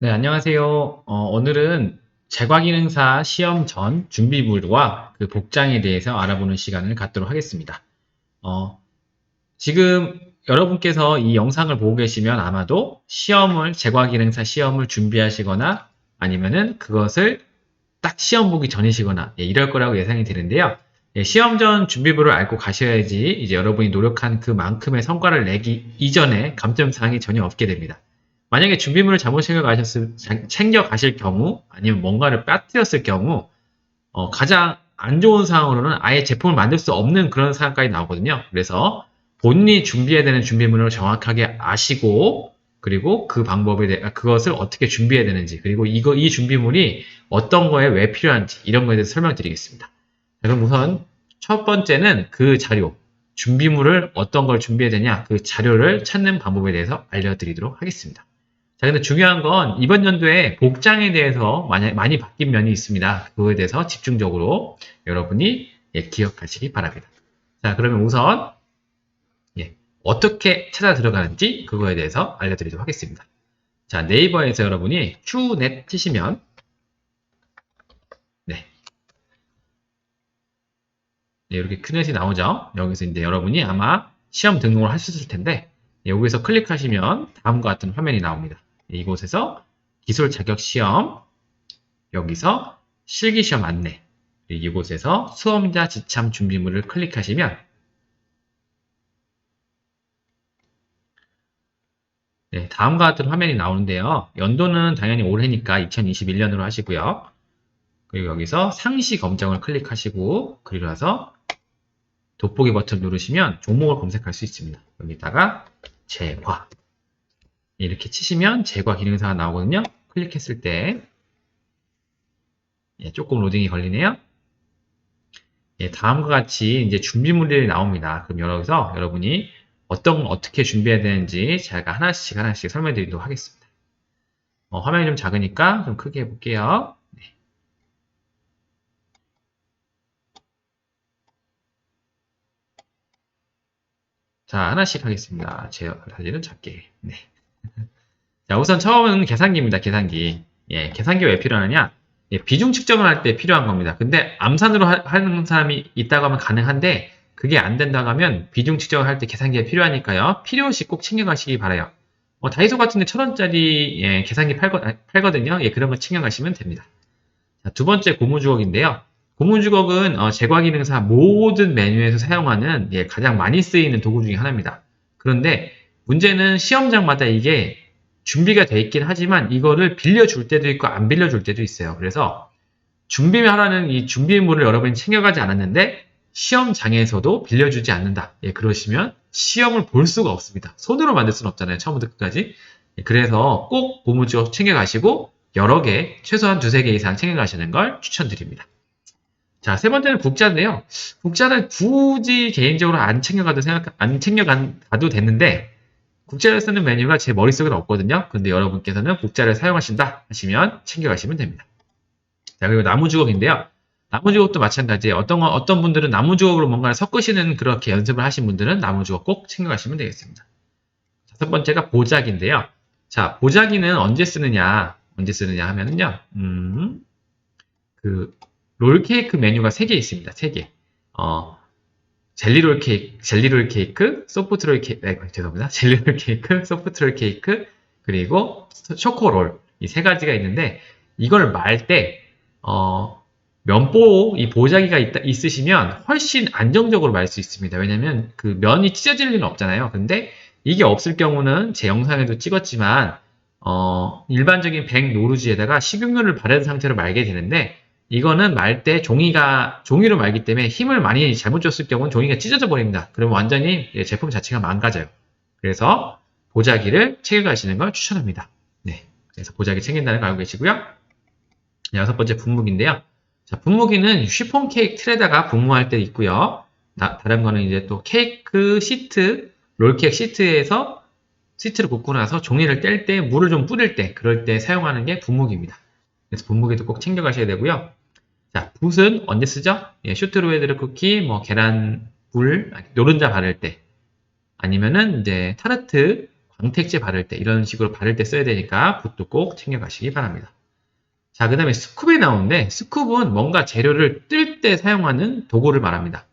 네, 안녕하세요. 오늘은 제과기능사 시험 전 준비물과 그 복장에 대해서 알아보는 시간을 갖도록 하겠습니다. 어, 지금 여러분께서 이 영상을 보고 계시면 아마도 제과기능사 시험을 준비하시거나 아니면은 그것을 딱 시험 보기 전이시거나 이럴 거라고 예상이 되는데요. 시험 전 준비물을 알고 가셔야지 이제 여러분이 노력한 그만큼의 성과를 내기 이전에 감점사항이 전혀 없게 됩니다. 만약에 준비물을 잘못 챙겨 가실 경우 아니면 뭔가를 빠뜨렸을 경우 가장 안 좋은 상황으로는 아예 제품을 만들 수 없는 그런 상황까지 나오거든요. 그래서 본인이 준비해야 되는 준비물을 정확하게 아시고 그리고 그것을 어떻게 준비해야 되는지 그리고 이 준비물이 어떤 거에 왜 필요한지 이런 거에 대해서 설명드리겠습니다. 그럼 우선 첫 번째는 그 자료, 준비물을 어떤 걸 준비해야 되냐 그 자료를 찾는 방법에 대해서 알려드리도록 하겠습니다. 자, 근데 중요한 건 이번 연도에 복장에 대해서 많이 바뀐 면이 있습니다. 그거에 대해서 집중적으로 여러분이 기억하시기 바랍니다. 자, 그러면 우선 어떻게 찾아 들어가는지 그거에 대해서 알려드리도록 하겠습니다. 자, 네이버에서 여러분이 큐넷 치시면 네, 이렇게 큐넷이 나오죠. 여기서 이제 여러분이 아마 시험 등록을 하셨을 텐데 여기서 클릭하시면 다음과 같은 화면이 나옵니다. 이곳에서 기술 자격 시험 여기서 실기시험 안내 이곳에서 수험자 지참 준비물을 클릭하시면 다음과 같은 화면이 나오는데요. 연도는 당연히 올해니까 2021년으로 하시고요. 그리고 여기서 상시 검정을 클릭하시고 그리고 나서 돋보기 버튼 누르시면 종목을 검색할 수 있습니다. 여기다가 제과 이렇게 치시면 제과 기능사가 나오거든요. 클릭했을 때 조금 로딩이 걸리네요. 다음과 같이 이제 준비물들이 나옵니다. 그럼 여기서 여러분이 어떻게 준비해야 되는지 제가 하나씩 설명드리도록 하겠습니다. 화면이 좀 작으니까 좀 크게 해볼게요. 네. 자, 하나씩 하겠습니다. 제 사진은 작게. 네. 자, 우선 처음은 계산기입니다. 계산기. 계산기 왜 필요하느냐? 비중 측정을 할 때 필요한 겁니다. 근데 암산으로 하는 사람이 있다고 하면 가능한데 그게 안 된다고 하면 비중 측정을 할 때 계산기가 필요하니까요. 필요시 꼭 챙겨가시기 바라요. 다이소 같은 데 1,000원짜리 계산기 팔거든요. 그런 거 챙겨가시면 됩니다. 자, 두 번째 고무주걱인데요. 고무주걱은 제과기능사 모든 메뉴에서 사용하는 가장 많이 쓰이는 도구 중에 하나입니다. 그런데 문제는 시험장마다 이게 준비가 돼 있긴 하지만 이거를 빌려줄 때도 있고 안 빌려줄 때도 있어요. 그래서 준비하라는 이 준비물을 여러분이 챙겨가지 않았는데 시험장에서도 빌려주지 않는다. 그러시면 시험을 볼 수가 없습니다. 손으로 만들 수는 없잖아요. 처음부터 끝까지. 그래서 꼭 고무주걱 챙겨가시고 여러 개, 최소한 두세 개 이상 챙겨가시는 걸 추천드립니다. 자, 세 번째는 국자인데요. 국자는 굳이 개인적으로 안 챙겨가도 됐는데, 국자를 쓰는 메뉴가 제 머릿속에는 없거든요. 근데 여러분께서는 국자를 사용하신다 하시면 챙겨가시면 됩니다. 자, 그리고 나무주걱인데요. 나무주걱도 마찬가지예요. 어떤 분들은 나무주걱으로 뭔가를 섞으시는 그렇게 연습을 하신 분들은 나무주걱 꼭 챙겨가시면 되겠습니다. 첫 번째가 보자기인데요. 자, 보자기는 언제 쓰느냐 하면은요, 그, 롤케이크 메뉴가 3개 있습니다. 3개. 젤리롤 케이크, 소프트롤 케이크, 죄송합니다. 젤리롤 케이크, 소프트롤 케이크, 그리고 초코롤. 이 세 가지가 있는데, 이걸 말 때, 이 보자기가 있으시면 훨씬 안정적으로 말 수 있습니다. 왜냐면 그 면이 찢어질 리는 없잖아요. 근데 이게 없을 경우는 제 영상에도 찍었지만, 일반적인 백 노루지에다가 식용유를 바른 상태로 말게 되는데, 이거는 말 때 종이로 말기 때문에 힘을 많이 잘못 줬을 경우는 종이가 찢어져 버립니다. 그럼 완전히 제품 자체가 망가져요. 그래서 보자기를 챙겨가시는 걸 추천합니다. 네. 그래서 보자기 챙긴다는 거 알고 계시고요. 여섯 번째 분무기인데요. 자, 분무기는 쉬폰 케이크 틀에다가 분무할 때 있고요. 다른 거는 이제 또 케이크 시트, 롤케이크 시트에서 시트를 굽고 나서 종이를 뗄 때, 물을 좀 뿌릴 때, 그럴 때 사용하는 게 분무기입니다. 그래서 분무기도 꼭 챙겨가셔야 되고요. 자, 붓은 언제 쓰죠? 슈트로베르 쿠키, 뭐 계란, 노른자 바를 때, 아니면은 이제 타르트 광택제 바를 때 이런 식으로 바를 때 써야 되니까 붓도 꼭 챙겨가시기 바랍니다. 자, 그 다음에 스쿱이 나오는데 스쿱은 뭔가 재료를 뜰 때 사용하는 도구를 말합니다.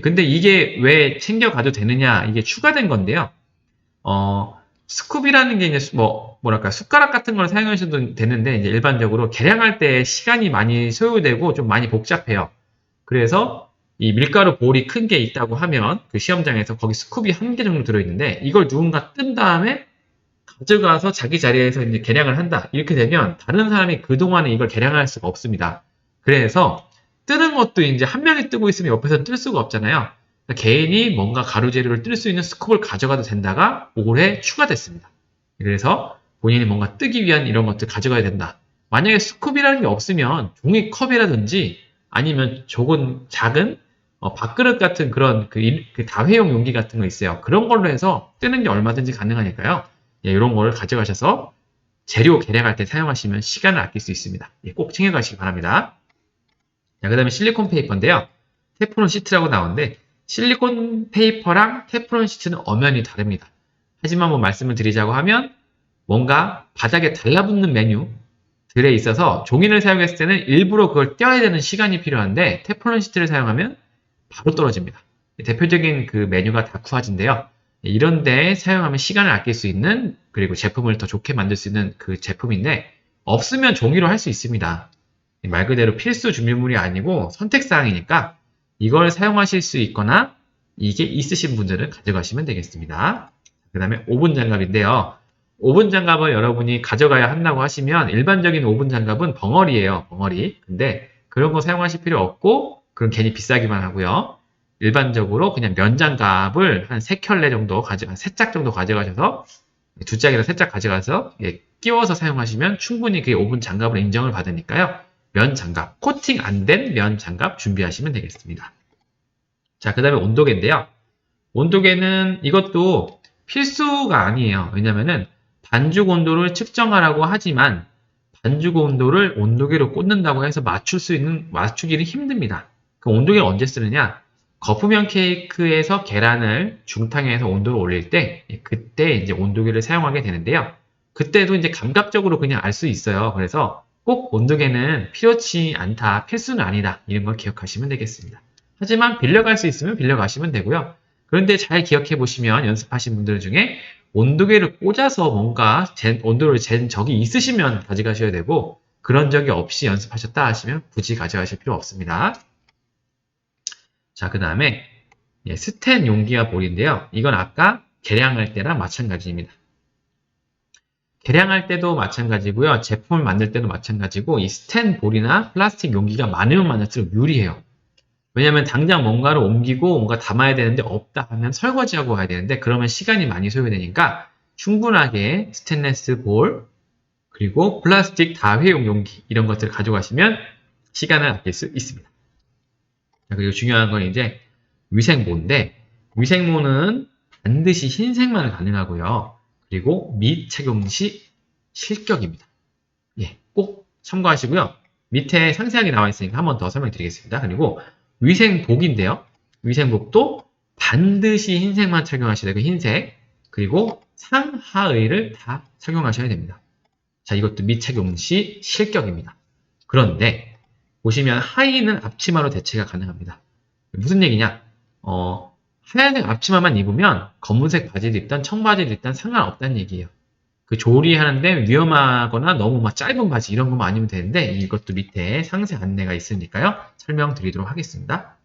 근데 이게 왜 챙겨가도 되느냐, 이게 추가된 건데요. 스쿱이라는 게 이제 뭐랄까 숟가락 같은 걸 사용하셔도 되는데 이제 일반적으로 계량할 때 시간이 많이 소요되고 좀 많이 복잡해요. 그래서 이 밀가루 볼이 큰 게 있다고 하면 그 시험장에서 거기 스쿱이 한 개 정도 들어있는데 이걸 누군가 뜬 다음에 가져가서 자기 자리에서 이제 계량을 한다. 이렇게 되면 다른 사람이 그동안에 이걸 계량할 수가 없습니다. 그래서 뜨는 것도 이제 한 명이 뜨고 있으면 옆에서 뜰 수가 없잖아요. 그러니까 개인이 뭔가 가루 재료를 뜰 수 있는 스쿱을 가져가도 된다가 올해 추가됐습니다. 그래서 본인이 뭔가 뜨기 위한 이런 것들 가져가야 된다. 만약에 스쿱이라는 게 없으면 종이컵이라든지 아니면 조금 작은 밥그릇 같은 그런 그 다회용 용기 같은 거 있어요. 그런 걸로 해서 뜨는 게 얼마든지 가능하니까요. 예, 이런 걸 가져가셔서 재료 계량할 때 사용하시면 시간을 아낄 수 있습니다. 예, 꼭 챙겨가시기 바랍니다. 자, 그 다음에 실리콘 페이퍼인데요. 테프론 시트라고 나오는데 실리콘 페이퍼랑 테프론 시트는 엄연히 다릅니다. 하지만 뭐 말씀을 드리자고 하면 뭔가 바닥에 달라붙는 메뉴들에 있어서 종이를 사용했을 때는 일부러 그걸 떼어야 되는 시간이 필요한데 테프론 시트를 사용하면 바로 떨어집니다. 대표적인 그 메뉴가 다쿠아즈인데요. 이런 데 사용하면 시간을 아낄 수 있는 그리고 제품을 더 좋게 만들 수 있는 그 제품인데 없으면 종이로 할 수 있습니다. 말 그대로 필수 준비물이 아니고 선택사항이니까 이걸 사용하실 수 있거나 이게 있으신 분들은 가져가시면 되겠습니다. 그 다음에 오븐 장갑인데요. 오븐 장갑을 여러분이 가져가야 한다고 하시면 일반적인 오븐 장갑은 벙어리예요. 벙어리. 근데 그런 거 사용하실 필요 없고 그럼 괜히 비싸기만 하고요. 일반적으로 그냥 면 장갑을 한 3켤레 정도 한 3짝 정도 가져가셔서 2짝이나 3짝 가져가서 끼워서 사용하시면 충분히 그게 오븐 장갑으로 인정을 받으니까요. 면 장갑, 코팅 안 된 면 장갑 준비하시면 되겠습니다. 자, 그 다음에 온도계인데요. 온도계는 이것도 필수가 아니에요. 왜냐면은 반죽 온도를 측정하라고 하지만 반죽 온도를 온도계로 꽂는다고 해서 맞추기는 힘듭니다. 그럼 온도계를 언제 쓰느냐? 거푸면 케이크에서 계란을 중탕에 해서 온도를 올릴 때 그때 이제 온도계를 사용하게 되는데요. 그때도 이제 감각적으로 그냥 알 수 있어요. 그래서 꼭 온도계는 필요치 않다, 필수는 아니다 이런 걸 기억하시면 되겠습니다. 하지만 빌려갈 수 있으면 빌려가시면 되고요. 그런데 잘 기억해 보시면 연습하신 분들 중에 온도계를 꽂아서 뭔가 온도를 잰 적이 있으시면 가져가셔야 되고 그런 적이 없이 연습하셨다 하시면 굳이 가져가실 필요 없습니다. 자, 그 다음에 스텐 용기와 볼인데요. 이건 아까 계량할 때랑 마찬가지입니다. 계량할 때도 마찬가지고요. 제품을 만들 때도 마찬가지고 이 스텐 볼이나 플라스틱 용기가 많으면 많을수록 유리해요. 왜냐면 당장 뭔가를 옮기고 뭔가 담아야 되는데 없다 하면 설거지하고 가야 되는데 그러면 시간이 많이 소요되니까 충분하게 스테인리스 볼 그리고 플라스틱 다회용 용기 이런 것들을 가져가시면 시간을 아낄 수 있습니다. 그리고 중요한 건 이제 위생모인데 위생모는 반드시 흰색만 가능하고요. 그리고 미착용 시 실격입니다. 예, 꼭 참고하시고요. 밑에 상세하게 나와 있으니까 한 번 더 설명드리겠습니다. 그리고 위생복인데요. 위생복도 반드시 흰색만 착용하셔야 되고 흰색 그리고 상하의를 다 착용하셔야 됩니다. 자, 이것도 미착용 시 실격입니다. 그런데 보시면 하의는 앞치마로 대체가 가능합니다. 무슨 얘기냐? 하얀색 앞치마만 입으면 검은색 바지를 입든 청바지를 입든 상관없다는 얘기예요. 그 조리하는데 위험하거나 너무 막 짧은 바지 이런 것만 아니면 되는데 이것도 밑에 상세 안내가 있으니까요. 설명드리도록 하겠습니다.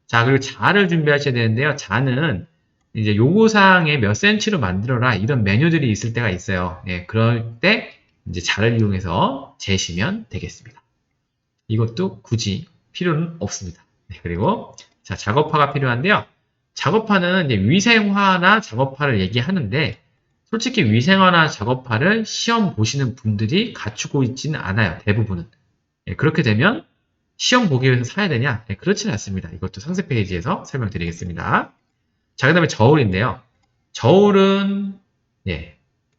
자, 그리고 자를 준비하셔야 되는데요. 자는 이제 요구사항에 몇 센치로 만들어라 이런 메뉴들이 있을 때가 있어요. 예, 그럴 때 이제 자를 이용해서 재시면 되겠습니다. 이것도 굳이 필요는 없습니다. 네, 그리고 자, 작업화가 필요한데요. 작업화는 이제 위생화나 작업화를 얘기하는데 솔직히 위생화나 작업화를 시험 보시는 분들이 갖추고 있지는 않아요. 대부분은. 예, 그렇게 되면 시험 보기 위해서 사야 되냐? 예, 그렇지는 않습니다. 이것도 상세 페이지에서 설명드리겠습니다. 자, 그 다음에 저울인데요. 저울은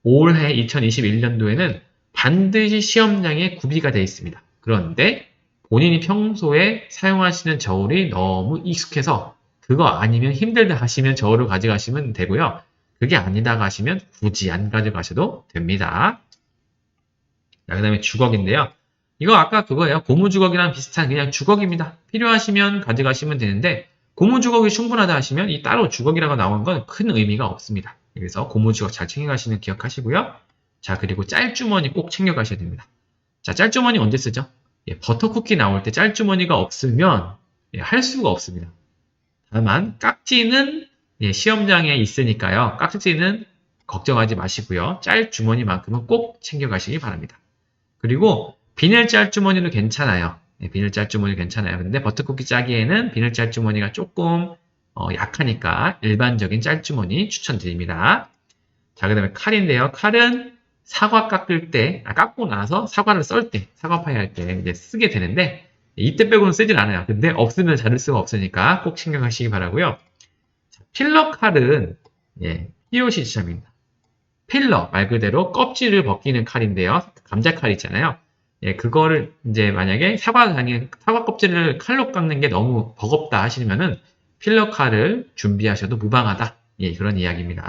올해 2021년도에는 반드시 시험장에 구비가 되어 있습니다. 그런데 본인이 평소에 사용하시는 저울이 너무 익숙해서 그거 아니면 힘들다 하시면 저울을 가져가시면 되고요. 그게 아니다가 하시면 굳이 안 가져가셔도 됩니다. 자, 그 다음에 주걱인데요. 이거 아까 그거예요. 고무주걱이랑 비슷한 그냥 주걱입니다. 필요하시면 가져가시면 되는데 고무주걱이 충분하다 하시면 이 따로 주걱이라고 나온 건 큰 의미가 없습니다. 그래서 고무주걱 잘 챙겨가시는 기억하시고요. 자, 그리고 짤주머니 꼭 챙겨가셔야 됩니다. 자, 짤주머니 언제 쓰죠? 예, 버터쿠키 나올 때 짤주머니가 없으면 예, 할 수가 없습니다. 다만 깍지는 예, 시험장에 있으니까요. 깍지는 걱정하지 마시고요. 짤주머니만큼은 꼭 챙겨가시기 바랍니다. 그리고 비닐 짤주머니도 괜찮아요. 네, 비닐 짤주머니 괜찮아요. 근데 버터쿠키 짜기에는 비닐 짤주머니가 조금 약하니까 일반적인 짤주머니 추천드립니다. 자, 그 다음에 칼인데요. 칼은 사과 깎을 때, 깎고 나서 사과를 썰 때, 사과파이 할 때 이제 쓰게 되는데 이때 빼고는 쓰진 않아요. 근데 없으면 자를 수가 없으니까 꼭 챙겨가시기 바라고요. 자, 필러 칼은 예, POC 지점입니다. 필러, 말 그대로 껍질을 벗기는 칼인데요. 감자칼 있잖아요. 예, 그거를 이제 만약에 사과 껍질을 칼로 깎는 게 너무 버겁다 하시면은 필러 칼을 준비하셔도 무방하다. 예, 그런 이야기입니다.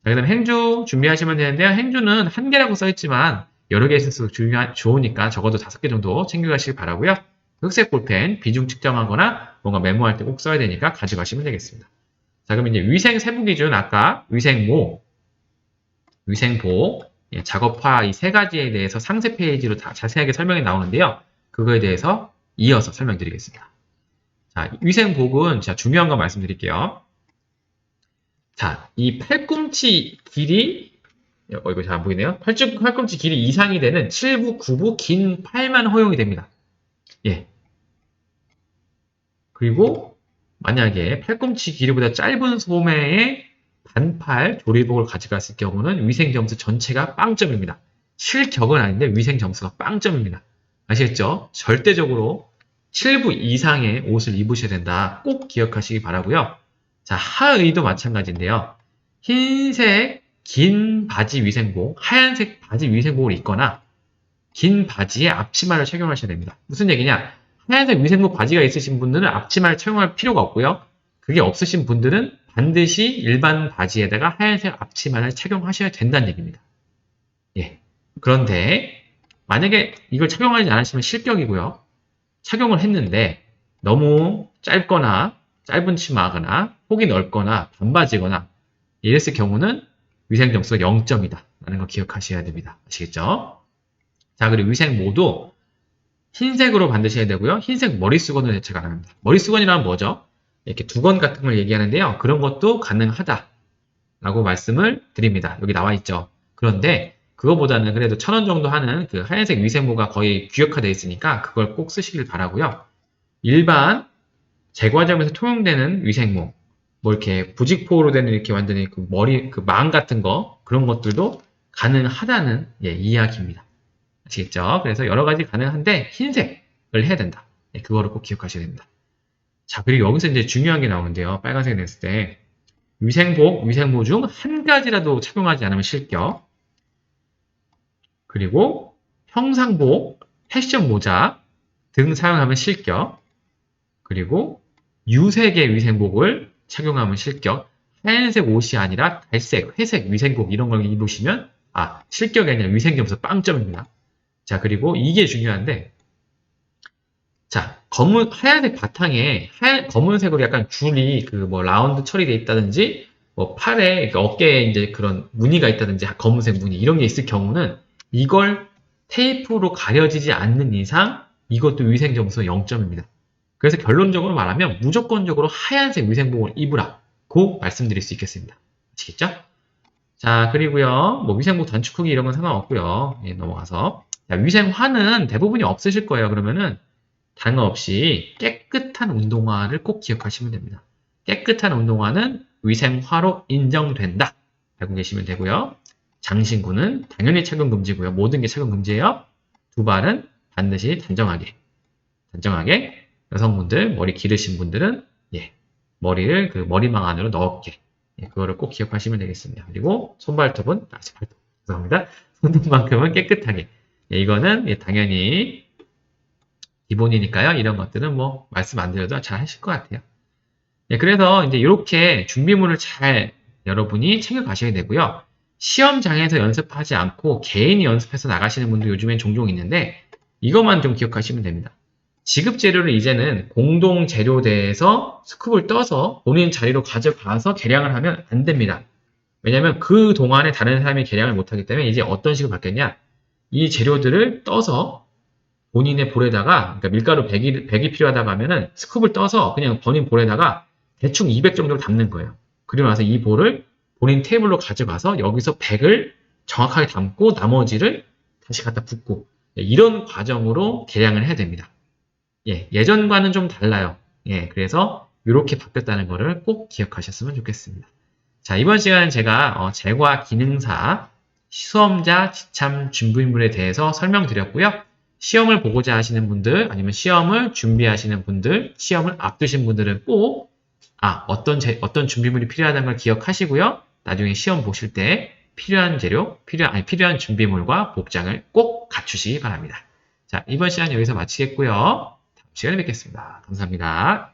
자, 그다음 행주 준비하시면 되는데요. 행주는 한 개라고 써있지만 여러 개 있을수록 좋으니까 적어도 5개 정도 챙겨가시길 바라고요. 흑색 볼펜, 비중 측정하거나 뭔가 메모할 때 꼭 써야 되니까 가져가시면 되겠습니다. 자, 그럼 이제 위생 세부 기준 아까 위생모, 위생보, 예, 작업화 이 세 가지에 대해서 상세 페이지로 다 자세하게 설명이 나오는데요. 그거에 대해서 이어서 설명드리겠습니다. 자, 위생복은 자, 중요한 거 말씀드릴게요. 자, 이 팔꿈치 길이 이거 잘 안 보이네요. 팔꿈치 길이 이상이 되는 7부, 9부 긴 팔만 허용이 됩니다. 예. 그리고 만약에 팔꿈치 길이보다 짧은 소매의 반팔 조리복을 가져갔을 경우는 위생점수 전체가 빵점입니다. 실격은 아닌데 위생점수가 빵점입니다. 아시겠죠? 절대적으로 7부 이상의 옷을 입으셔야 된다. 꼭 기억하시기 바라고요. 자, 하의도 마찬가지인데요. 흰색 긴 바지 위생복, 하얀색 바지 위생복을 입거나 긴 바지에 앞치마를 착용하셔야 됩니다. 무슨 얘기냐? 하얀색 위생복 바지가 있으신 분들은 앞치마를 착용할 필요가 없고요. 그게 없으신 분들은 반드시 일반 바지에다가 하얀색 앞치마를 착용하셔야 된다는 얘기입니다. 예. 그런데 만약에 이걸 착용하지 않으시면 실격이고요. 착용을 했는데 너무 짧거나 짧은 치마거나 폭이 넓거나 반바지거나 이랬을 경우는 위생점수가 0점이다 라는 거 기억하셔야 됩니다. 아시겠죠? 자, 그리고 위생모도 흰색으로 반드시 해야 되고요. 흰색 머리수건을 대체 가능합니다. 머리수건이란 뭐죠? 이렇게 두건 같은 걸 얘기하는데요. 그런 것도 가능하다라고 말씀을 드립니다. 여기 나와 있죠. 그런데 그거보다는 그래도 1,000원 정도 하는 그 하얀색 위생모가 거의 규격화되어 있으니까 그걸 꼭 쓰시길 바라고요. 일반 제과점에서 통용되는 위생모, 뭐 이렇게 부직포로 되는 이렇게 완전히 그 머리 그 망 같은 거 그런 것들도 가능하다는 예, 이야기입니다. 아시겠죠? 그래서 여러 가지 가능한데 흰색을 해야 된다. 네, 그거를 꼭 기억하셔야 됩니다. 자, 그리고 여기서 이제 중요한 게 나오는데요. 빨간색 냈을 때 위생복, 위생모 중 한 가지라도 착용하지 않으면 실격. 그리고 형상복, 패션 모자 등 사용하면 실격. 그리고 유색의 위생복을 착용하면 실격. 하얀색 옷이 아니라 갈색, 회색 위생복 이런 걸 입으시면 실격이 아니라 위생점수 빵점입니다. 자, 그리고 이게 중요한데 자, 하얀색 바탕에 검은색으로 약간 줄이 그 뭐 라운드 처리되어 있다든지 뭐 팔에 어깨에 이제 그런 무늬가 있다든지 검은색 무늬 이런 게 있을 경우는 이걸 테이프로 가려지지 않는 이상 이것도 위생 점수 0점입니다. 그래서 결론적으로 말하면 무조건적으로 하얀색 위생복을 입으라고 말씀드릴 수 있겠습니다. 아시겠죠? 자, 그리고요. 뭐 위생복 단축 크기 이런 건 상관없고요. 예, 넘어가서 자, 위생화는 대부분이 없으실 거예요. 그러면은 다른 거 없이 깨끗한 운동화를 꼭 기억하시면 됩니다. 깨끗한 운동화는 위생화로 인정된다. 알고 계시면 되고요. 장신구는 당연히 착용 금지고요. 모든 게 착용 금지예요. 두 발은 반드시 단정하게. 여성분들, 머리 기르신 분들은 예, 머리를 그 머리망 안으로 넣게. 예, 그거를 꼭 기억하시면 되겠습니다. 그리고 손발톱은 죄송합니다. 손톱만큼은 깨끗하게. 예, 이거는 예, 당연히 기본이니까요. 이런 것들은 말씀 안 드려도 잘 하실 것 같아요. 예, 그래서 이제 이렇게 준비물을 잘 여러분이 챙겨가셔야 되고요. 시험장에서 연습하지 않고 개인이 연습해서 나가시는 분도 요즘엔 종종 있는데 이것만 좀 기억하시면 됩니다. 지급 재료를 이제는 공동 재료대에서 스쿱을 떠서 본인 자리로 가져가서 계량을 하면 안 됩니다. 왜냐하면 그 동안에 다른 사람이 계량을 못하기 때문에 이제 어떤 식으로 바뀌었냐? 이 재료들을 떠서 본인의 볼에다가, 그러니까 밀가루 100이 필요하다고 하면은 스쿱을 떠서 그냥 본인 볼에다가 대충 200 정도를 담는 거예요. 그리고 나서 이 볼을 본인 테이블로 가져가서 여기서 100을 정확하게 담고 나머지를 다시 갖다 붓고 이런 과정으로 계량을 해야 됩니다. 예전과는 좀 달라요. 그래서 이렇게 바뀌었다는 거를 꼭 기억하셨으면 좋겠습니다. 자, 이번 시간은 제가 제과 기능사, 수험자, 지참, 준비물에 대해서 설명드렸고요. 시험을 보고자 하시는 분들, 아니면 시험을 준비하시는 분들, 시험을 앞두신 분들은 꼭 어떤 준비물이 필요하다는 걸 기억하시고요. 나중에 시험 보실 때 필요한 재료, 필요한 준비물과 복장을 꼭 갖추시기 바랍니다. 자, 이번 시간 여기서 마치겠고요. 다음 시간에 뵙겠습니다. 감사합니다.